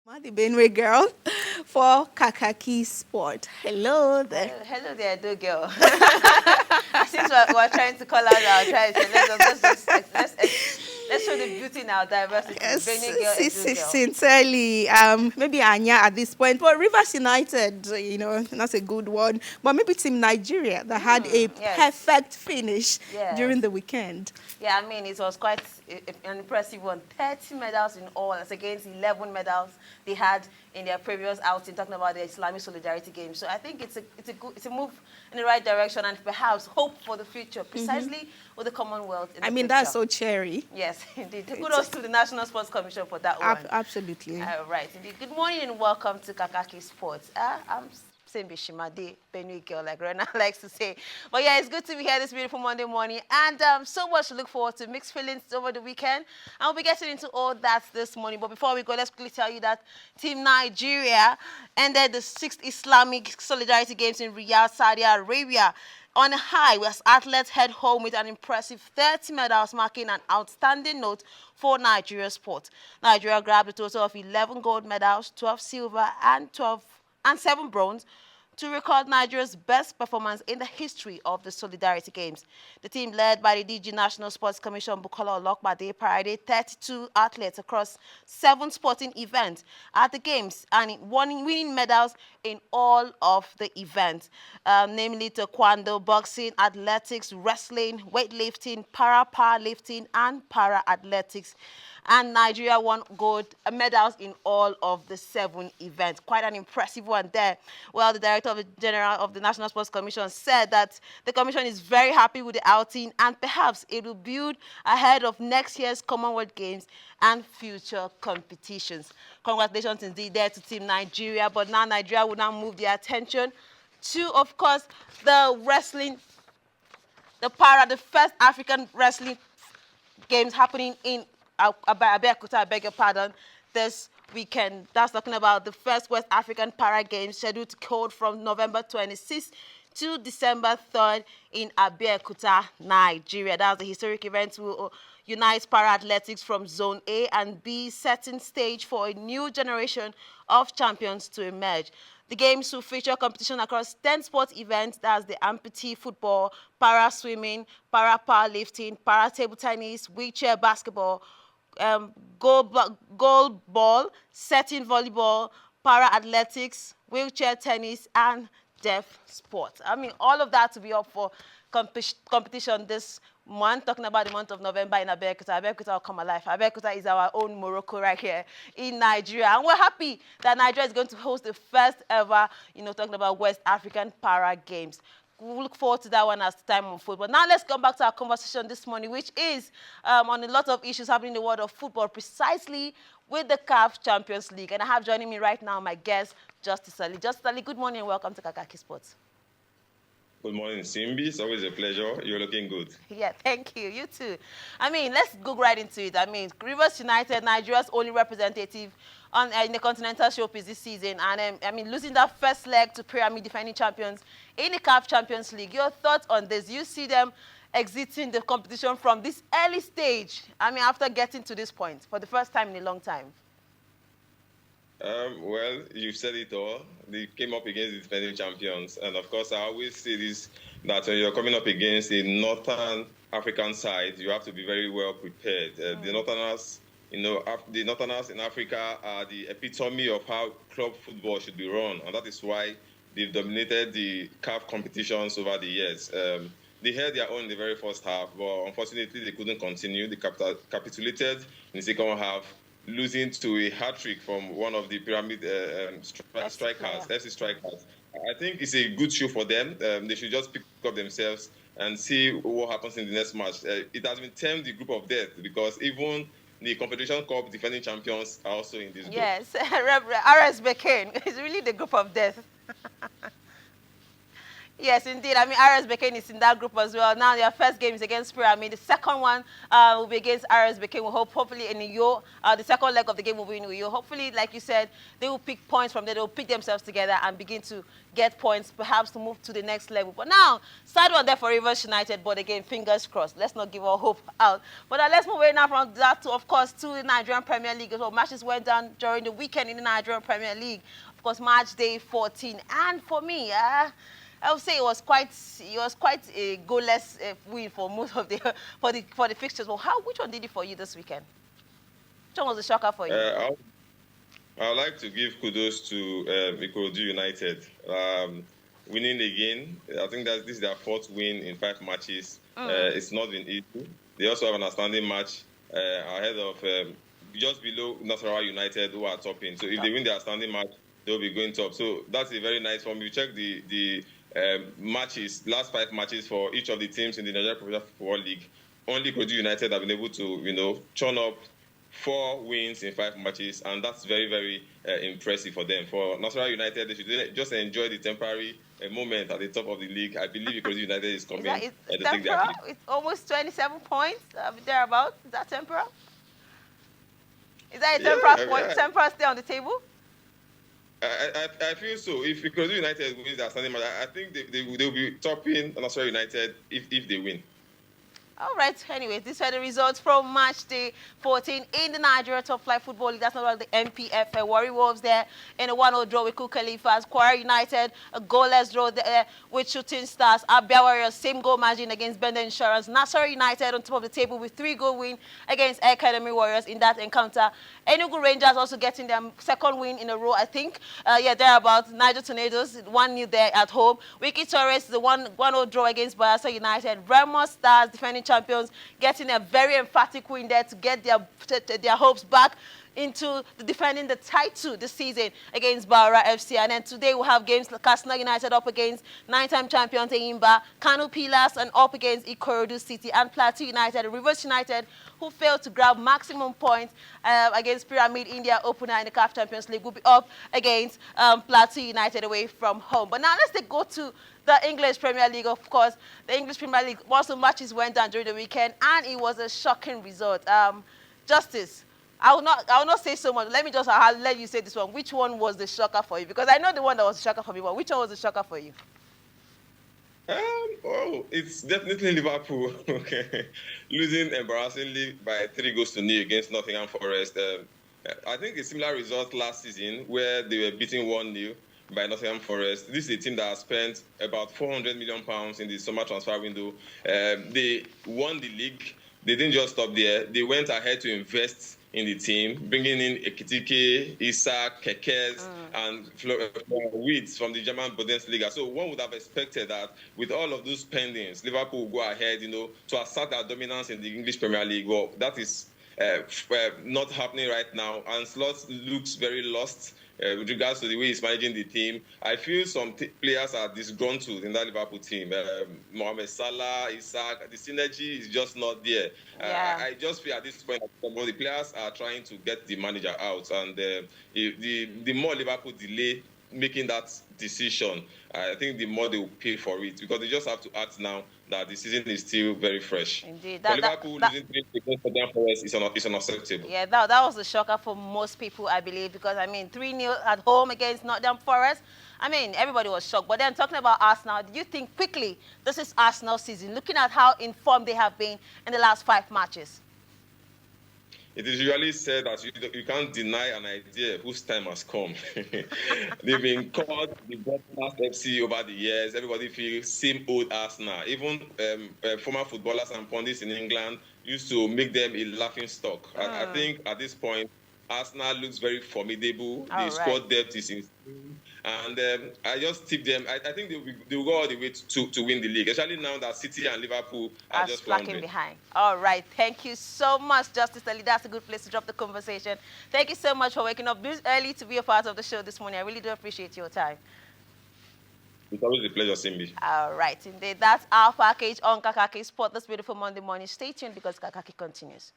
The Benway girl for Kakaki Sport. Hello there. Hello there, do girl. Since we're trying to call out our tribes, so let's show the beauty in our diversity. Yes, Benny girl, Edo girl. sincerely, maybe Anya at this point, but Rivers United, that's a good one. But maybe Team Nigeria that had a Yes. perfect finish Yes. during the weekend. Yeah, I mean, it was quite an impressive one. 30 medals in all, as against 11 medals they had in their previous outing, talking about the Islamic Solidarity Games. So I think it's a move in the right direction and perhaps hope for the future, precisely with the Commonwealth in the picture. That's so cherry. Yes, indeed. Kudos to the National Sports Commission for that one. Absolutely. Right, indeed. Good morning and welcome to Kakaki Sports. I'm Simbi Shimade, Benue girl, like Rena likes to say. But yeah, it's good to be here this beautiful Monday morning. And so much to look forward to. Mixed feelings over the weekend. And we'll be getting into all that this morning. But before we go, let's quickly tell you that Team Nigeria ended the 6th Islamic Solidarity Games in Riyadh, Saudi Arabia on a high, as athletes head home with an impressive 30 medals, marking an outstanding note for Nigeria's sport. Nigeria grabbed a total of 11 gold medals, 12 silver and 7 bronze, to record Nigeria's best performance in the history of the Solidarity Games. The team, led by the DG National Sports Commission Bukola Olokpade, paraded 32 athletes across 7 sporting events at the Games and winning medals in all of the events, namely taekwondo, boxing, athletics, wrestling, weightlifting, para-powerlifting, and para-athletics. And Nigeria won gold medals in all of the 7 events. Quite an impressive one there. Well, the Director General of the National Sports Commission said that the Commission is very happy with the outing and perhaps it will build ahead of next year's Commonwealth Games and future competitions. Congratulations indeed there to Team Nigeria, but now Nigeria will now move their attention to, of course, the wrestling, the first African wrestling games happening in Abeokuta, I beg your pardon, this weekend. That's talking about the first West African Para Games, scheduled to hold from November 26th to December 3rd in Abeokuta, Nigeria. That's the historic event will unite para-athletics from Zone A and B, setting stage for a new generation of champions to emerge. The games will feature competition across 10 sports events. That's the amputee football, para-swimming, para-powerlifting, para-table tennis, wheelchair basketball, goal ball, setting volleyball, para-athletics, wheelchair tennis, and deaf sports. I mean, all of that to be up for competition this month, talking about the month of November in Abeokuta. Abeokuta will come alive. Abeokuta is our own Morocco right here in Nigeria. And we're happy that Nigeria is going to host the first ever, talking about West African Para Games. We'll look forward to that one as time unfolds. But now let's come back to our conversation this morning, which is on a lot of issues happening in the world of football, precisely with the CAF Champions League. And I have joining me right now my guest, Justice Ali. Justice Ali, good morning and welcome to Kakaki Sports. Good morning, Simbi. It's always a pleasure. You're looking good. Yeah, thank you. You too. I mean, let's go right into it. I mean, Rivers United, Nigeria's only representative in the Continental Showpiece this season. And, I mean, losing that first leg to Pyramid defending champions in the CAF Champions League. Your thoughts on this? You see them exiting the competition from this early stage, I mean, after getting to this point for the first time in a long time? Well, you've said it all. They came up against the defending champions. And of course, I always say this, that when you're coming up against a Northern African side, you have to be very well prepared. The Northerners, the Northerners in Africa are the epitome of how club football should be run. And that is why they've dominated the CAF competitions over the years. They held their own in the very first half, but unfortunately, they couldn't continue. They capitulated in the second half, losing to a hat-trick from one of the Pyramid strikers, FC strikers. I think it's a good show for them. They should just pick up themselves and see what happens in the next match. It has been termed the group of death because even the Confederation Cup defending champions are also in this group. Yes, RS Bekane is really the group of death. Yes, indeed. I mean, RS Bekane is in that group as well. Now, their first game is against Pyramid. The second one will be against RS Bekane. We hope, hopefully, in Uyo. The second leg of the game will be in Uyo. Hopefully, like you said, they will pick points from there. They will pick themselves together and begin to get points, perhaps to move to the next level. But now, sad one there for Rivers United. But again, fingers crossed. Let's not give our hope out. But let's move away now from that to, of course, to the Nigerian Premier League. So matches went down during the weekend in the Nigerian Premier League. Of course, match day 14. And for me, I would say it was quite a goalless win for most of the for the fixtures. Well, which one did it for you this weekend? Which one was the shocker for you? I would like to give kudos to Ikorodu United. Winning again. I think that this is their fourth win in 5 matches. It's not been easy. They also have an outstanding match ahead of just below Nasarawa United, who are topping. So if they win their outstanding match, they'll be going top. So that's a very nice form. You check the matches, last 5 matches for each of the teams in the Nigeria Professional Football League. Only Ikorodu United have been able to, churn up 4 wins in 5 matches, and that's very, very impressive for them. For Nasarawa United, they should just enjoy the temporary moment at the top of the league. I believe Ikorodu United is coming to take their place. It's almost 27 points, thereabouts. Is that temporal? Is that a temporal point? Temporal stay on the table? I feel so. If Ikorodu United wins their standing match, I think they'll be topping Nasarawa United if they win. All right. Anyway, these are the results from match day 14 in the Nigeria Top Flight Football League. That's not about the NPFL. Warri Wolves there in a 1-0 draw with Cook Khalifas. Kwara United, a goalless draw there with Shooting Stars. Abia Warriors, same goal margin against Bender Insurance. Nasarawa United on top of the table with 3-goal win against Academy Warriors in that encounter. Enugu Rangers also getting their second win in a row, I think. Thereabouts. Niger Tornadoes, 1-0 there at home. Wiki Torres, the 1-0 draw against Bayelsa United. Remo Stars, defending champions, getting a very emphatic win there to get their hopes back into defending the title this season against Baura FC. And then today we'll have games like Katsina United up against 9-time champions Eyimba, Kano Pillars and up against Ikorodu City, and Plateau United, Rivers United, who failed to grab maximum points against Pyramid India opener in the CAF Champions League, will be up against Plateau United away from home. But now let's go to the English Premier League. Of course, the English Premier League, most of the matches went down during the weekend, and it was a shocking result. Justice, I will not say so much. Let me just let you say this one. Which one was the shocker for you? Because I know the one that was the shocker for me, but which one was the shocker for you? It's definitely Liverpool. Okay, losing embarrassingly by 3-0 against Nottingham Forest. I think a similar result last season where they were beating 1-0 by Nottingham Forest. This is a team that has spent about £400 million in the summer transfer window. They won the league. They didn't just stop there. They went ahead to invest in the team, bringing in Ekitike, Isak, Kekes, and Wids from the German Bundesliga. So one would have expected that with all of those spendings, Liverpool will go ahead, to assert their dominance in the English Premier League. Well, that is not happening right now. And Slot looks very lost with regards to the way he's managing the team. I feel some players are disgruntled in that Liverpool team. Mohamed Salah, Isak, the synergy is just not there. Yeah. I just feel at this point the players are trying to get the manager out, and the more Liverpool delay making that decision, I think the more they will pay for it, because they just have to act now that the season is still very fresh. Indeed. For Liverpool, losing 3 against Nottingham Forest is unacceptable. Yeah, that was a shocker for most people, I believe, because, 3-0 at home against Nottingham Forest. Everybody was shocked. But then talking about Arsenal, do you think quickly this is Arsenal season, looking at how informed they have been in the last 5 matches? It is usually said that you can't deny an idea whose time has come. They've been called the broadcast FC over the years. Everybody feels same old Arsenal. Even former footballers and pundits in England used to make them a laughing stock. I think at this point, Arsenal looks very formidable. The squad depth is insane. And I just tip them. I think they will go all the way to win the league, especially now that City and Liverpool are just slacking behind. All right. Thank you so much, Justice Ali. That's a good place to drop the conversation. Thank you so much for waking up this early to be a part of the show this morning. I really do appreciate your time. It's always a pleasure, Simbi. All right. Indeed. That's our package on KAKAKI Sport this beautiful Monday morning. Stay tuned because KAKAKI continues.